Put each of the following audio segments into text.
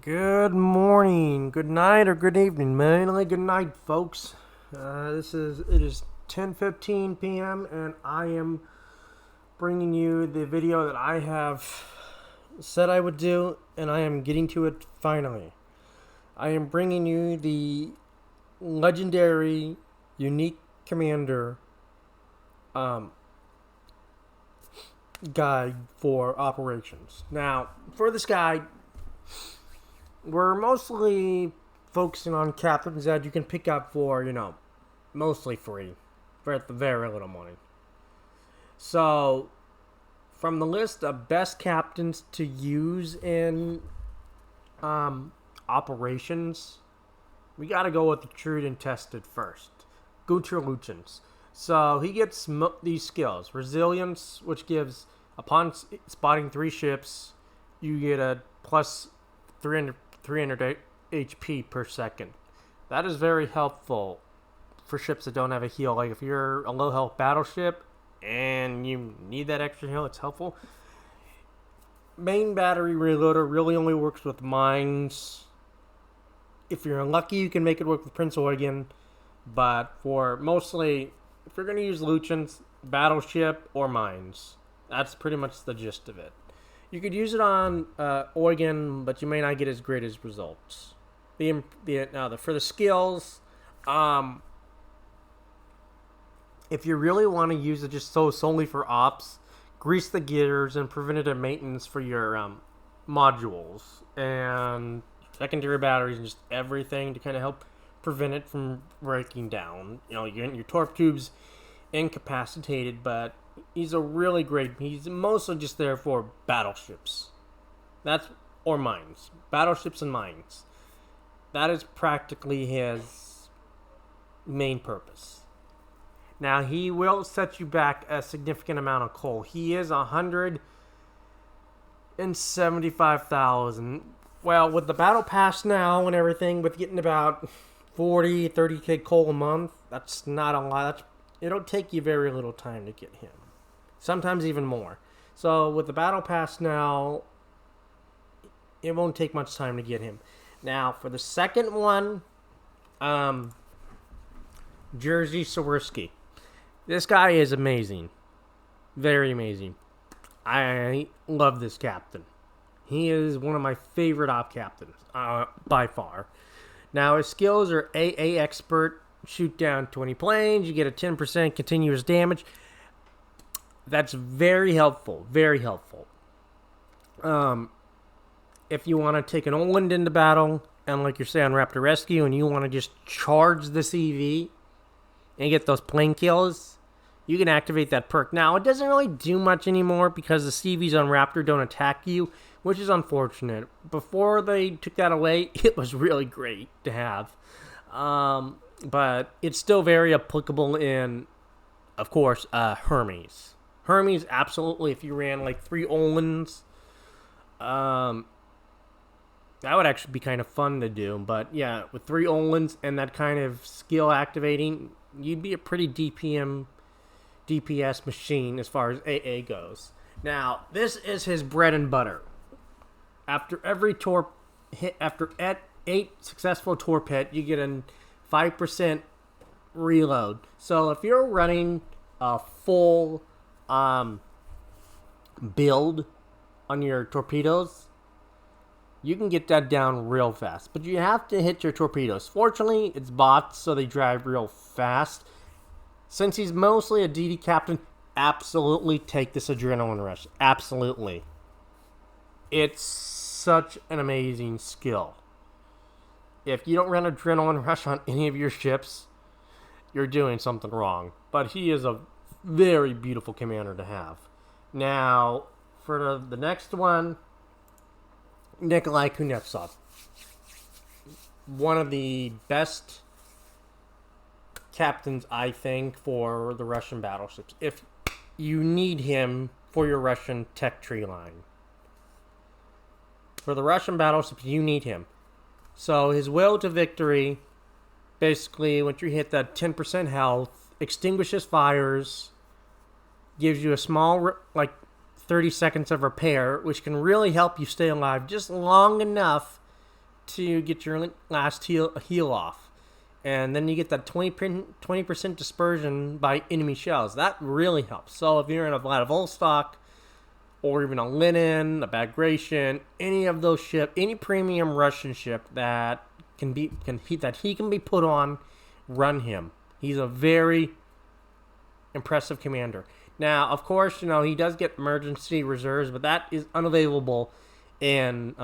Good morning, good night, or good evening. Mainly good night, folks. It is 10:15 p.m. and I am bringing you the video that I have said I would do, and I am getting to it finally. I am bringing you the legendary, unique commander guide for operations. Now, for this guide, we're mostly focusing on captains that you can pick up for, mostly free, for the very little money. So, from the list of best captains to use in operations, we got to go with the true and tested first. Gunther Lutjens. So, he gets these skills. Resilience, which gives, upon spotting 3 ships, you get a plus 300 HP per second. That is very helpful for ships that don't have a heal. Like if you're a low health battleship and you need that extra heal, it's helpful. Main battery reloader really only works with mines. If you're unlucky, you can make it work with Prince Eugen. But for mostly, if you're going to use Lutjens, battleship or mines. That's pretty much the gist of it. You could use it on Eugen, but you may not get as great as results. For the skills, if you really want to use it just solely for ops, grease the gears and preventative maintenance for your modules and secondary batteries and just everything to kind of help prevent it from breaking down. Your torp tubes incapacitated, but he's he's mostly just there for battleships. Or mines. Battleships and mines. That is practically his main purpose. Now, he will set you back a significant amount of coal. He is 175,000. Well, with the battle pass now and everything, with getting about 30k coal a month, that's not a lot. It'll take you very little time to get him. Sometimes even more. So with the battle pass now, it won't take much time to get him. Now for the second one, Jerzy Swirski. This guy is amazing. Very amazing. I love this captain. He is one of my favorite op captains, by far. Now his skills are AA expert. Shoot down 20 planes. You get a 10% continuous damage. That's very helpful. Very helpful. If you want to take an Oland into battle, and like you're saying on Raptor Rescue, and you want to just charge the CV and get those plane kills, you can activate that perk. Now, it doesn't really do much anymore because the CVs on Raptor don't attack you, which is unfortunate. Before they took that away, it was really great to have. But it's still very applicable in, of course, Hermes. Hermes, absolutely, if you ran like 3 Olands, that would actually be kind of fun to do. But yeah, with 3 Olands and that kind of skill activating, you'd be a pretty DPS machine as far as AA goes. Now, this is his bread and butter. After every torp hit, after 8 successful torp hit, you get a 5% reload. So if you're running a full build on your torpedoes, you can get that down real fast. But you have to hit your torpedoes. Fortunately, it's bots, so they drive real fast. Since he's mostly a DD captain, absolutely take this adrenaline rush. Absolutely. It's such an amazing skill. If you don't run adrenaline rush on any of your ships, you're doing something wrong. But he is a very beautiful commander to have. Now, for the next one, Nikolay Kuznetsov. One of the best captains, I think, for the Russian battleships. If you need him for your Russian tech tree line. For the Russian battleships, you need him. So his will to victory, basically, once you hit that 10% health, extinguishes fires, gives you a small, 30 seconds of repair, which can really help you stay alive just long enough to get your last heal off. And then you get that 20% dispersion by enemy shells. That really helps. So if you're in a Vladivostok, or even a Lenin, a Bagration, any of those ships, any premium Russian ship that he can be put on, run him. He's a very impressive commander. Now, of course, he does get emergency reserves, but that is unavailable in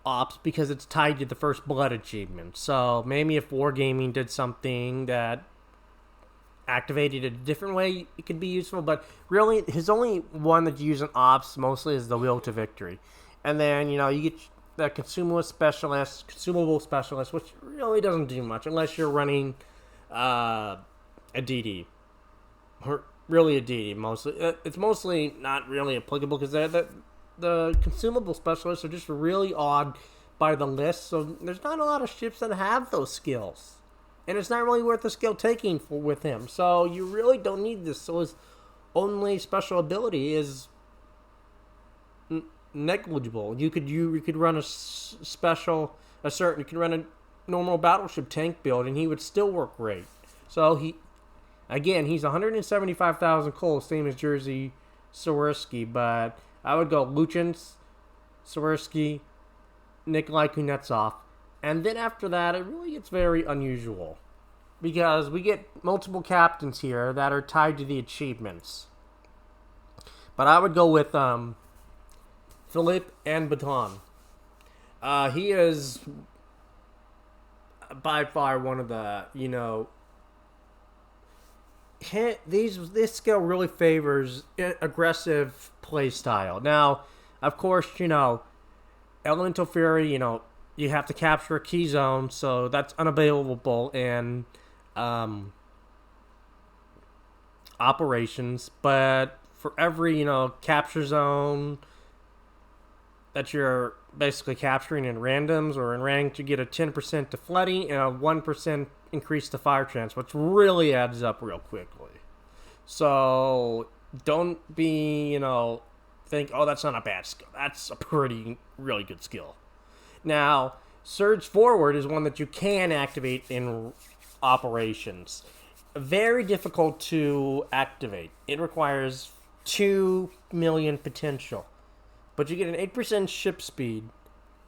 Ops because it's tied to the First Blood achievement. So maybe if Wargaming did something that activated a different way, it could be useful, but really his only one that you use in Ops mostly is the Will to Victory. And then you get the consumable specialist, which really doesn't do much unless you're running a DD, or really a DD. Mostly it's mostly not really applicable because the consumable specialists are just really odd by the list, so there's not a lot of ships that have those skills. And it's not really worth the skill taking with him. So you really don't need this. So his only special ability is negligible. You could run you could run a normal battleship tank build, and he would still work great. So he's 175,000 coal, same as Jerzy Swirski. But I would go Lutjens, Swirski, Nikolay Kuznetsov. And then after that, it really gets very unusual. Because we get multiple captains here that are tied to the achievements. But I would go with Philippe Auboyneau. He is by far one of the, this skill really favors aggressive play style. Now, of course, Elemental Fury, you have to capture a key zone, so that's unavailable in operations. But for every, capture zone that you're basically capturing in randoms or in ranked, you get a 10% to flooding and a 1% increase to fire chance, which really adds up real quickly. So don't be, think, oh, that's not a bad skill. That's a really good skill. Now, Surge Forward is one that you can activate in operations. Very difficult to activate. It requires 2 million potential. But you get an 8% ship speed.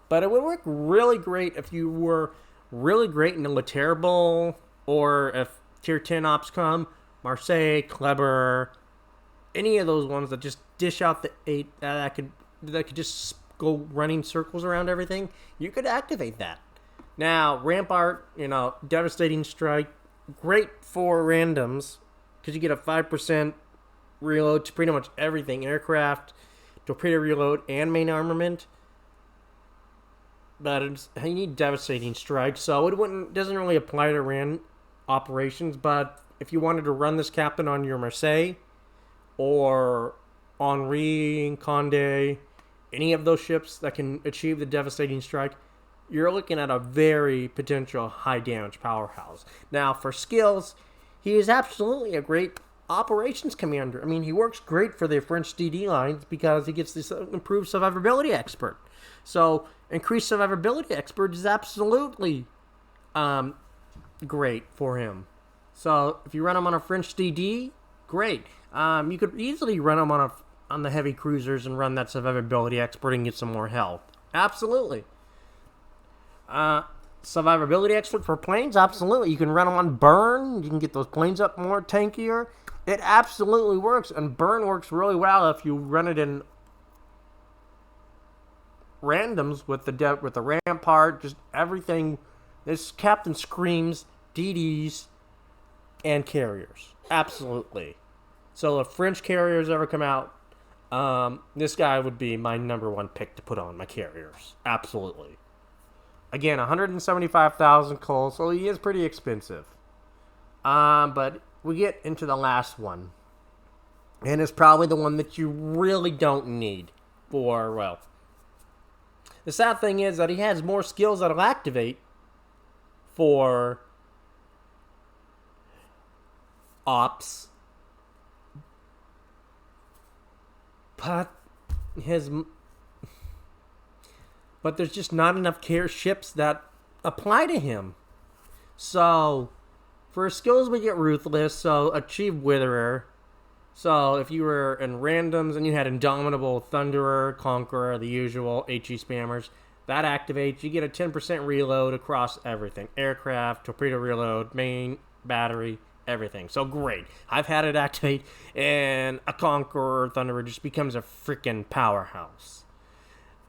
But it would work really great if you were really great in the Laterable, or if Tier 10 ops come, Marseille, Kleber, any of those ones that just dish out the 8 that could just go running circles around everything, you could activate that. Now, Rampart, Devastating Strike, great for randoms, because you get a 5% reload to pretty much everything, aircraft, torpedo reload, and main armament. But you need Devastating Strike, so it doesn't really apply to ran operations, but if you wanted to run this captain on your Marseille, or Henri, Condé, any of those ships that can achieve the Devastating Strike, you're looking at a very potential high damage powerhouse. Now, for skills, he is absolutely a great operations commander. I mean, he works great for the French DD lines because he gets this improved survivability expert. So, increased survivability expert is absolutely great for him. So, if you run him on a French DD, great. You could easily run him on the heavy cruisers and run that survivability expert and get some more health. Absolutely. Survivability expert for planes, absolutely. You can run them on burn. You can get those planes up more tankier. It absolutely works, and burn works really well if you run it in randoms with the Rampart, just everything. This captain screams DDs and carriers. Absolutely. So if French carriers ever come out, this guy would be my number one pick to put on my carriers. Absolutely. Again, 175,000 coal, so he is pretty expensive. But we get into the last one. And it's probably the one that you really don't need for, well, the sad thing is that he has more skills that'll activate for ops. But but there's just not enough care ships that apply to him. So, for skills, we get Ruthless, so Achieve Witherer. So, if you were in randoms and you had Indomitable, Thunderer, Conqueror, the usual HE spammers, that activates. You get a 10% reload across everything. Aircraft, torpedo reload, main, battery, everything. So, great. I've had it activate, and a Conqueror, Thunderer just becomes a freaking powerhouse.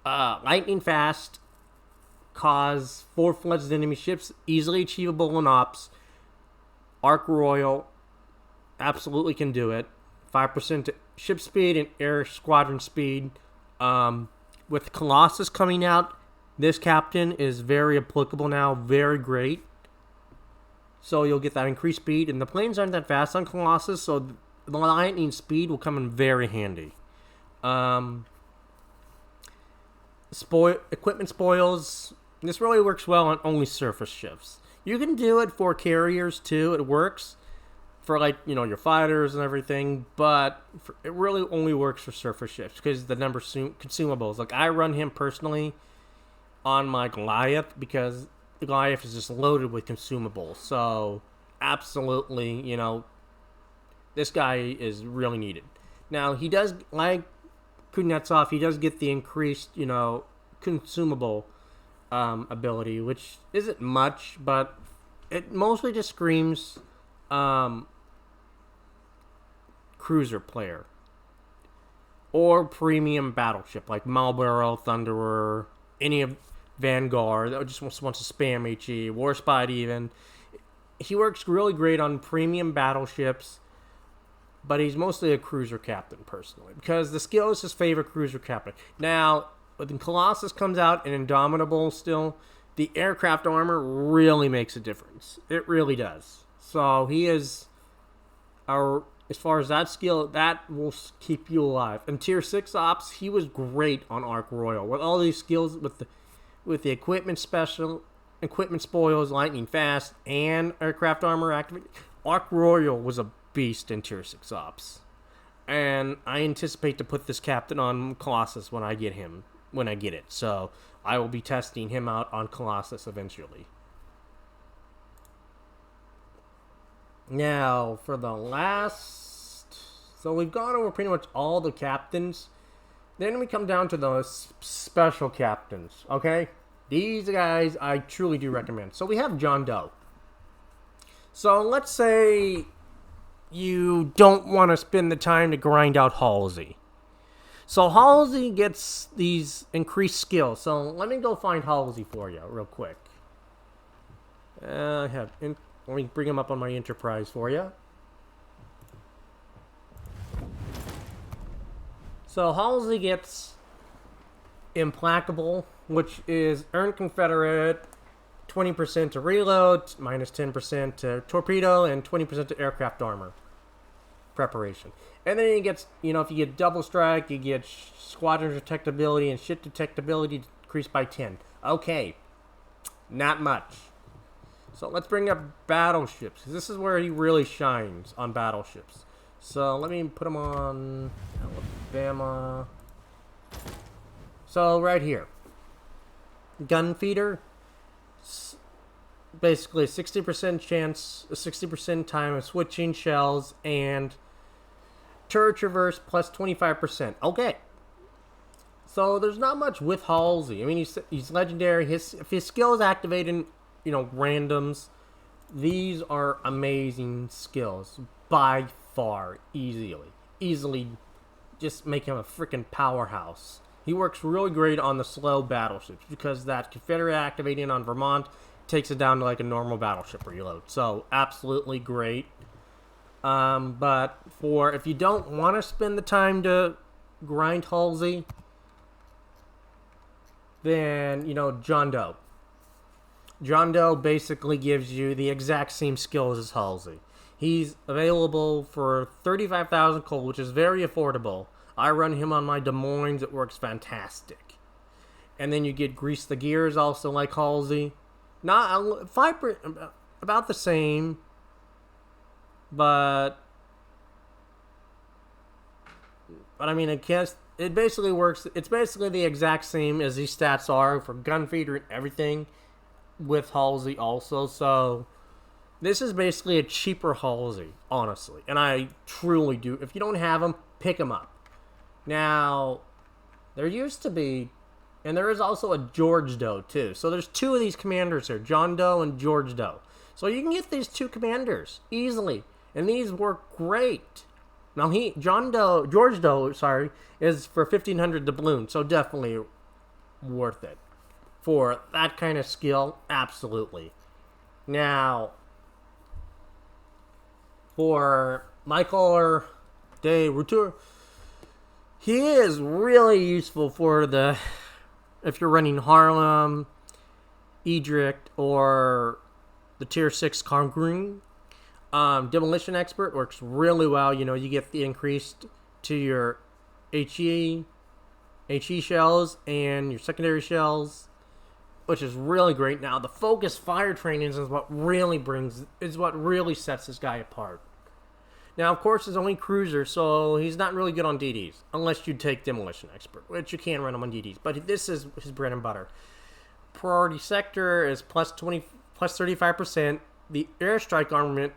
Lightning Fast, cause 4 fledged enemy ships, easily achievable in ops. Arc Royal, absolutely can do it. 5% ship speed and air squadron speed. With Colossus coming out, this captain is very applicable now, very great. So you'll get that increased speed, and the planes aren't that fast on Colossus, so the lightning speed will come in very handy. Equipment spoils. This really works well on only surface ships. You can do it for carriers too. It works for your fighters and everything, but it really only works for surface ships because the number consumables. Like I run him personally on my Goliath because the Goliath is just loaded with consumables. So absolutely, this guy is really needed. Now he does, like Kuznetsov, he does get the increased, consumable ability, which isn't much, but it mostly just screams cruiser player or premium battleship like Marlboro, Thunderer, any of Vanguard that just wants to spam HE, Warspite even. He works really great on premium battleships, but he's mostly a cruiser captain personally because the skill is his favorite cruiser captain. Now, when Colossus comes out and Indomitable still, the aircraft armor really makes a difference. It really does. So he is as far as that skill, that will keep you alive. In Tier 6 ops, he was great on Arc Royal. With all these skills, with the equipment spoils, lightning fast, and aircraft armor activate, Arc Royal was a beast in Tier 6 ops. And I anticipate to put this captain on Colossus when I get it. So I will be testing him out on Colossus eventually. Now, for the last... So we've gone over pretty much all the captains. Then we come down to the special captains, okay? These guys I truly do recommend. So we have John Doe. So let's say you don't want to spend the time to grind out Halsey. So Halsey gets these increased skills. So let me go find Halsey for you real quick. Let me bring him up on my Enterprise for you. So Halsey gets Implacable, which is earn Confederate, 20% to reload, minus 10% to torpedo, and 20% to aircraft armor preparation. And then he gets, if you get double strike, you get squadron detectability and ship detectability increased by 10. Okay, not much. So let's bring up battleships. This is where he really shines on battleships. So let me put him on Alabama. So right here, gun feeder. Basically a 60% chance, a 60% time of switching shells, and turret traverse plus 25%. Okay. So there's not much with Halsey. I mean, he's legendary. If his skill is activated in, randoms, these are amazing skills by far. Easily just make him a freaking powerhouse. He works really great on the slow battleships because that Confederate activating on Vermont takes it down to like a normal battleship reload. So absolutely great. But if you don't want to spend the time to grind Halsey, then John Doe. John Doe basically gives you the exact same skills as Halsey. He's available for 35,000 coal, which is very affordable. I run him on my Des Moines. It works fantastic. And then you get Grease the Gears, also like Halsey. Not 5%, about the same, but I mean, I guess it basically works. It's basically the exact same as these stats are for Gunfeeder and everything with Halsey also. So this is basically a cheaper Halsey, honestly. And I truly do. If you don't have them, pick them up. Now, there used to be, and there is also a George Doe too. So there's two of these commanders here, John Doe and George Doe. So you can get these two commanders easily. And these work great. Now George Doe, is for 1,500 doubloons, so definitely worth it. For that kind of skill, absolutely. Now, for Michiel De Ruyter, he is really useful for if you're running Harlem, Edric, or the Tier 6 Conquering. Demolition Expert works really well. You know, you get the increased to your HE shells and your secondary shells, which is really great. Now, the focus fire trainings is what really sets this guy apart. Now, of course, he's only cruiser, so he's not really good on DDs, unless you take Demolition Expert, which you can run him on DDs, but this is his bread and butter. Priority Sector is plus 35%. The airstrike armament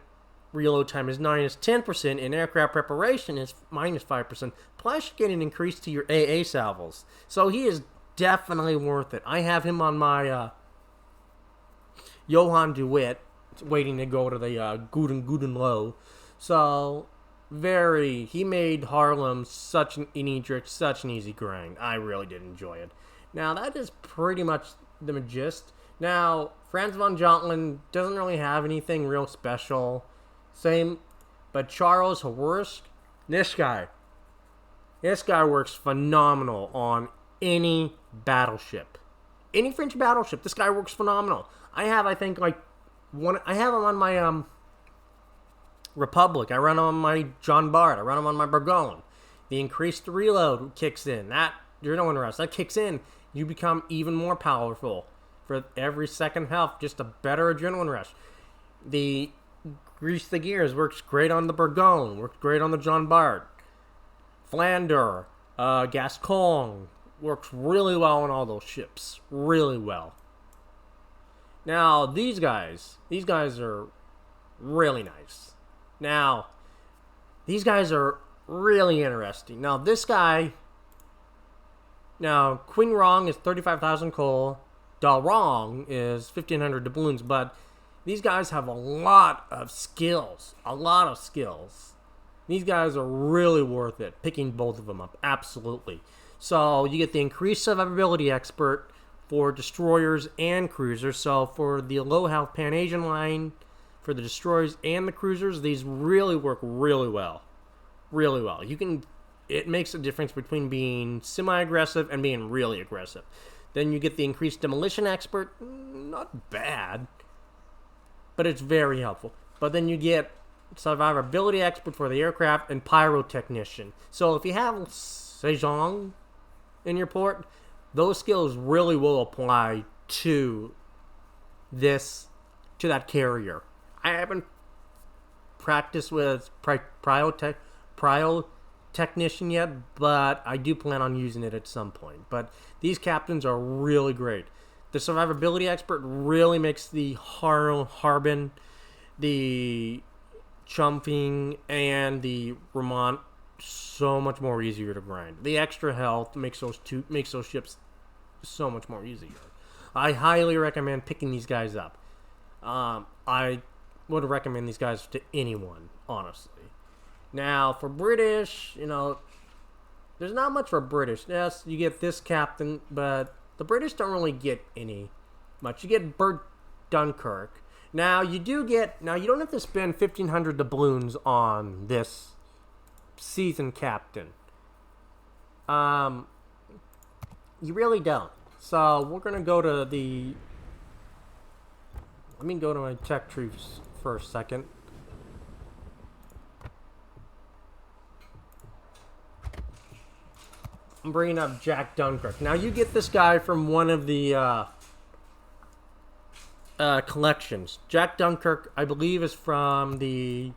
reload time is minus 10%, and aircraft preparation is minus 5%. Plus, you get an increase to your AA salvos. So he is definitely worth it. I have him on my Johan DeWitt, waiting to go to the Guden Low. So, he made Harlem such an easy grind. I really did enjoy it. Now, that is pretty much the gist. Now, Franz Von Jutland doesn't really have anything real special. But Charles-Henri Honore, this guy works phenomenal on any battleship. Any French battleship, this guy works phenomenal. I have him on my Republic. I run him on my John Bart. I run him on my Burgoyne. The increased reload kicks in. That kicks in. You become even more powerful for every second health. Just a better adrenaline rush. The Grease the Gears works great on the Burgoyne. Works great on the John Bart. Flandre, Gascon works really well on all those ships. Really well. Now, these guys are really nice. Now, these guys are really interesting. Now, Queen Rong is 35,000 coal. Da Rong is 1,500 doubloons, but these guys have a lot of skills. These guys are really worth it, picking both of them up. Absolutely. So you get the increased survivability expert for destroyers and cruisers. So for the low health Pan-Asian line, for the destroyers and the cruisers, these really work really well. Really well. It makes a difference between being semi-aggressive and being really aggressive. Then you get the increased demolition expert. Not bad, but it's very helpful. But then you get survivability expert for the aircraft and pyrotechnician. So if you have Sejong in your port, those skills really will apply to that carrier. I haven't practiced with pyrotechnician yet, but I do plan on using it at some point. But these captains are really great. The survivability expert really makes the Harbin, the Chumping, and the Vermont so much more easier to grind. The extra health makes those ships so much more easier. I highly recommend picking these guys up. I would recommend these guys to anyone, honestly. Now, for British, there's not much for British. Yes, you get this captain, but the British don't really get any much. You get Bert Dunkirk. Now, you don't have to spend 1,500 doubloons on this season captain. You really don't. So, we're going to go to let me go to my tech tree for a second. I'm bringing up Jack Dunkirk. Now, you get this guy from one of the collections. Jack Dunkirk, I believe, is from the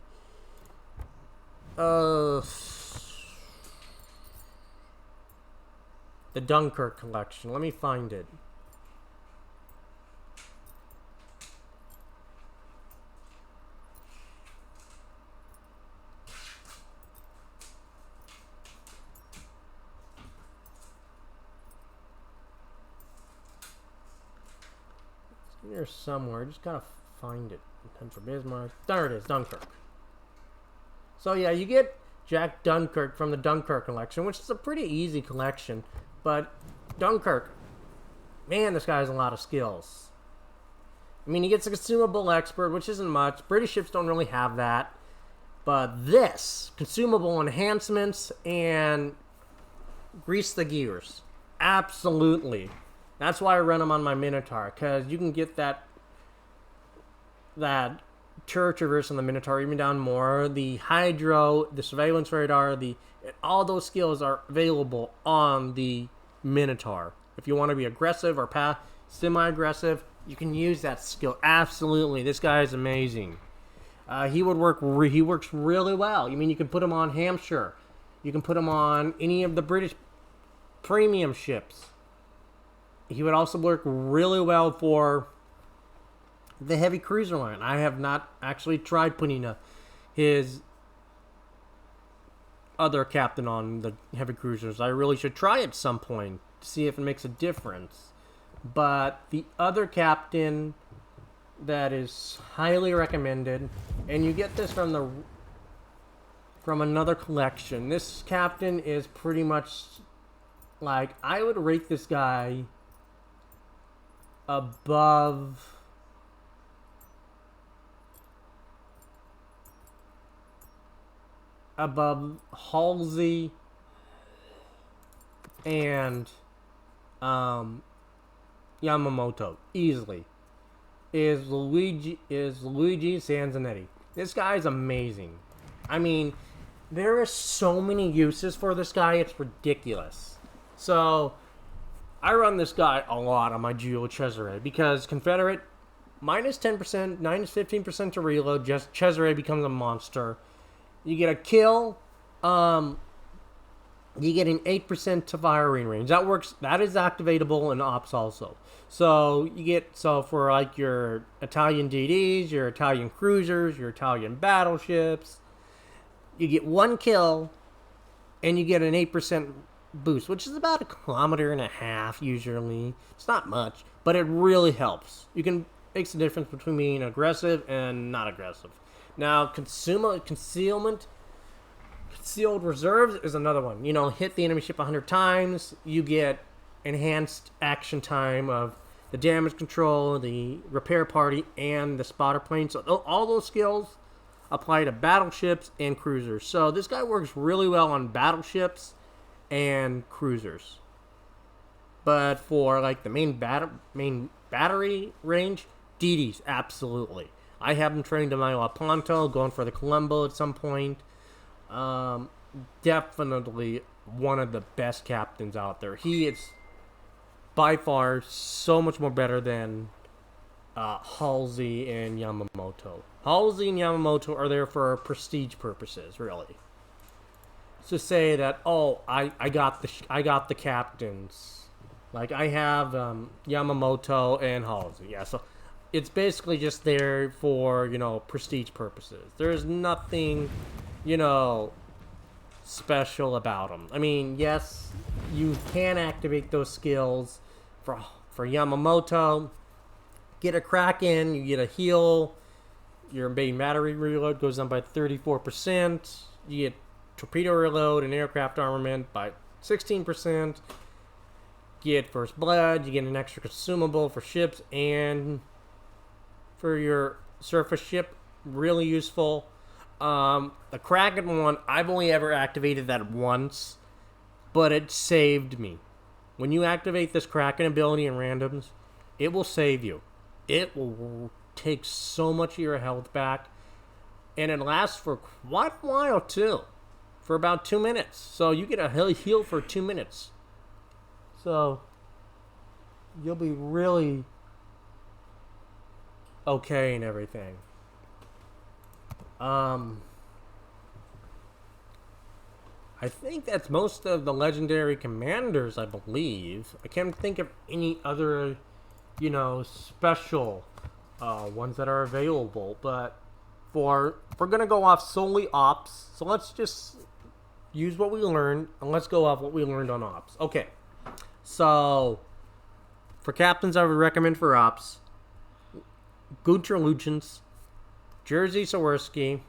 the Dunkirk collection. Let me find it. It's here somewhere. Just gotta find it. Time for Bismarck. There it is, Dunkirk. So yeah, you get Jack Dunkirk from the Dunkirk collection, which is a pretty easy collection. But Dunkirk, man, this guy has a lot of skills. I mean, he gets a consumable expert, which isn't much. British ships don't really have that. But this, consumable enhancements and grease the gears. Absolutely. That's why I run him on my Minotaur, because you can get that turret traverse on the Minotaur even down more. The Hydro, the surveillance radar, all those skills are available on the Minotaur. If you want to be aggressive or semi-aggressive, you can use that skill. Absolutely, this guy is amazing. He works really well. I mean, you can put him on Hampshire. You can put him on any of the British premium ships. He would also work really well for the heavy cruiser line. I have not actually tried putting his other captain on the heavy cruisers. I really should try at some point to see if it makes a difference. But the other captain that is highly recommended, and you get this from another collection. This captain is pretty much like, I would rate this guy above Halsey and Yamamoto easily. Is Luigi Sansonetti. This guy is amazing. I mean, there are so many uses for this guy, it's ridiculous. So I run this guy a lot on my Geo Cesare because Confederate minus 10%, minus 15% to reload, just Cesare becomes a monster. You get a kill, you get an 8% to firing range. That works, that is activatable in ops also. So you get, for like your Italian DDs, your Italian cruisers, your Italian battleships, you get one kill and you get an 8% boost, which is about 1.5 kilometers usually. It's not much, but it really helps. Makes the difference between being aggressive and not aggressive. Now, concealed reserves is another one. You know, hit the enemy ship 100 times, you get enhanced action time of the damage control, the repair party, and the spotter plane. So all those skills apply to battleships and cruisers. So this guy works really well on battleships and cruisers. But for like the main battery range, DDs, absolutely. I have him trained to my Lepanto, going for the Colombo at some point. Definitely one of the best captains out there. He is by far so much more better than Halsey and Yamamoto. Halsey and Yamamoto are there for prestige purposes, really. To say that, I got the captains. Like, I have Yamamoto and Halsey. Yeah, so it's basically just there for, prestige purposes. There's nothing, special about them. I mean, yes, you can activate those skills for Yamamoto. Get a Kraken, you get a heal. Your main battery reload goes down by 34%. You get torpedo reload and aircraft armament by 16%. Get first blood. You get an extra consumable for ships and for your surface ship. Really useful. The Kraken one, I've only ever activated that once, but it saved me. When you activate this Kraken ability in randoms, it will save you. It will take so much of your health back, and it lasts for quite a while too, for about 2 minutes. So you get a heal for 2 minutes. So you'll be really okay and everything. I I think that's most of the legendary commanders, I believe. I can't think of any other, special ones that are available. But if we're going to go off solely ops, so let's just use what we learned, and let's go off what we learned on ops. Okay, so for captains, I would recommend for ops, Gunther Lutjens, Jerzy Swirski,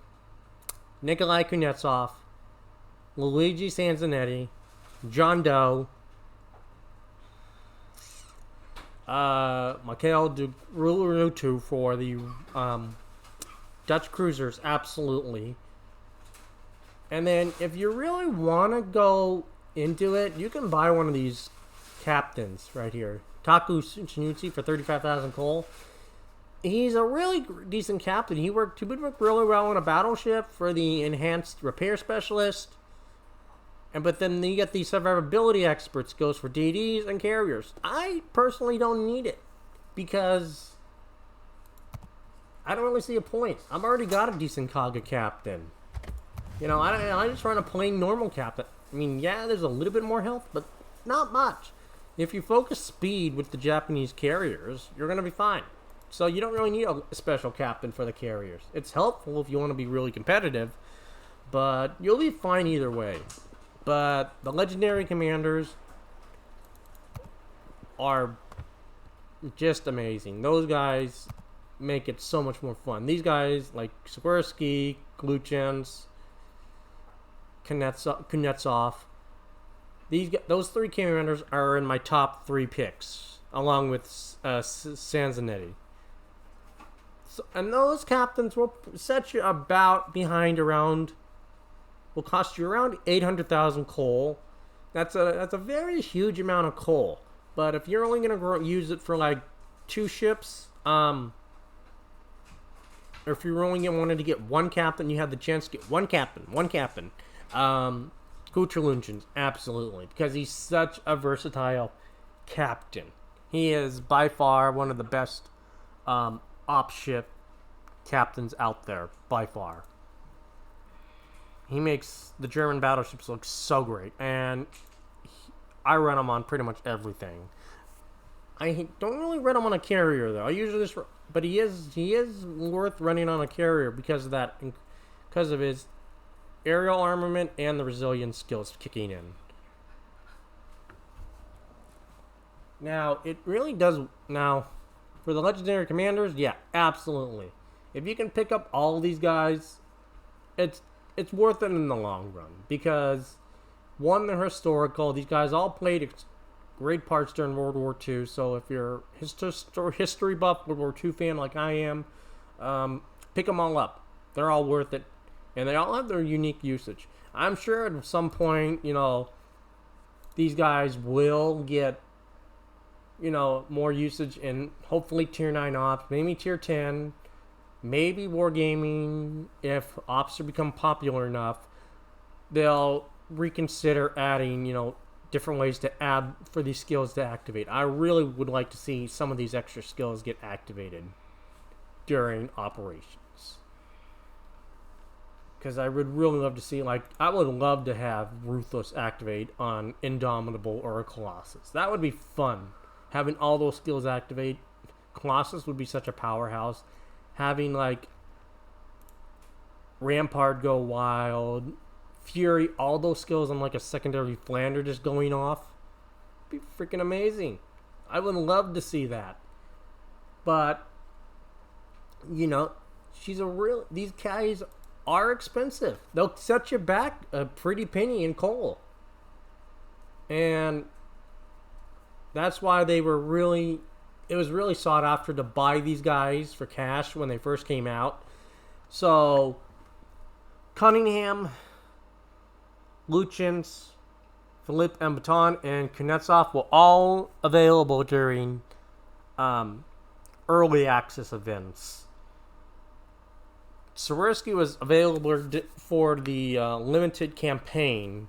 Nikolay Kuznetsov, Luigi Sansonetti, John Doe, Michiel De Ruyter for the Dutch cruisers, absolutely. And then if you really want to go into it, you can buy one of these captains right here. Taku Tsunuchi for 35,000 coal. He's a really decent captain. He would work really well on a battleship for the enhanced repair specialist. But then you get the survivability expert skills for DDs and carriers. I personally don't need it because I don't really see a point. I've already got a decent Kaga captain. I just run a plain normal captain. I mean, yeah, there's a little bit more health, but not much. If you focus speed with the Japanese carriers, you're going to be fine. So you don't really need a special captain for the carriers. It's helpful if you want to be really competitive, but you'll be fine either way. But the legendary commanders are just amazing. Those guys make it so much more fun. These guys like Swirski, Lutjens, Kuznetsov, those three commanders are in my top 3 picks, along with Sansonetti. And those captains will set you will cost you around 800,000 coal. That's a very huge amount of coal. But if you're only going to use it for like 2 ships, or if you're only wanted to get one captain, you have the chance to get one captain. Gunther Lutjens, absolutely, because he's such a versatile captain. He is by far one of the best op ship captains out there, by far. He makes the German battleships look so great, and I run him on pretty much everything. I don't really run him on a carrier though. I usually just, but he is worth running on a carrier because of his aerial armament and the resilience skills kicking in. Now, it really does. Now, for the legendary commanders, yeah, absolutely. If you can pick up all these guys, it's worth it in the long run because, one, they're historical. These guys all played great parts during World War II. So if you're a history buff, World War II fan like I am, pick them all up. They're all worth it. And they all have their unique usage. I'm sure at some point, these guys will get, more usage in hopefully Tier 9 ops, maybe Tier 10, maybe Wargaming. If ops become popular enough, they'll reconsider adding, different ways to add for these skills to activate. I really would like to see some of these extra skills get activated during operations. Because I would really love to see, I would love to have Ruthless activate on Indomitable or a Colossus. That would be fun. Having all those skills activate. Colossus would be such a powerhouse. Having, Rampart go wild, Fury, all those skills on, a secondary Flander just going off. Be freaking amazing. I would love to see that. But, these guys are expensive. They'll set you back a pretty penny in coal. And that's why it was really sought after to buy these guys for cash when they first came out. So, Cunningham, Lutjens, Philippe Auboyneau, and Kuznetsov were all available during early access events. Swirski was available for the limited campaign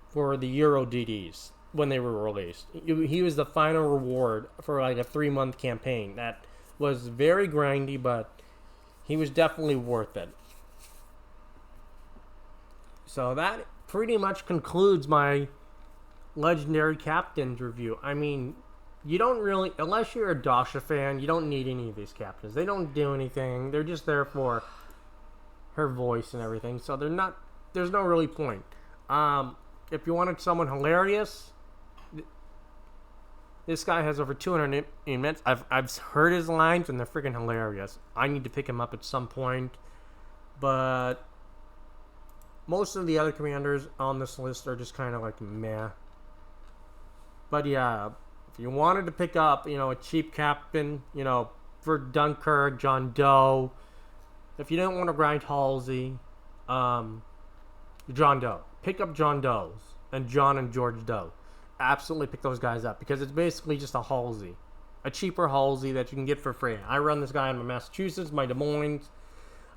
for the Euro DDs when they were released. He was the final reward for a 3-month campaign. That was very grindy, but he was definitely worth it. So that pretty much concludes my Legendary Captains review. I mean, you don't really, unless you're a Dasha fan, you don't need any of these captains. They don't do anything. They're just there for her voice and everything. So there's no really point. If you wanted someone hilarious, this guy has over 200 minutes. I've heard his lines and they're freaking hilarious. I need to pick him up at some point. But most of the other commanders on this list are just kind of like meh. But yeah, if you wanted to pick up, a cheap captain, for Dunkirk, John Doe. If you didn't want to grind Halsey, John Doe. Pick up John Doe's and John and George Doe. Absolutely pick those guys up because it's basically just a Halsey. A cheaper Halsey that you can get for free. I run this guy in my Massachusetts, my Des Moines.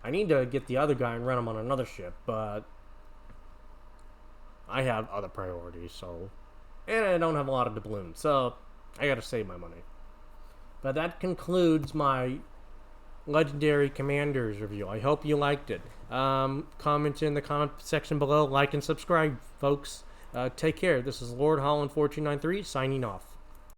I need to get the other guy and run him on another ship, but I have other priorities, so... And I don't have a lot of doubloons, so I gotta save my money. But that concludes my Legendary Commanders review. I hope you liked it. Comment in the comment section below, like and subscribe, folks. Take care. This is Lord Holland 4293 signing off.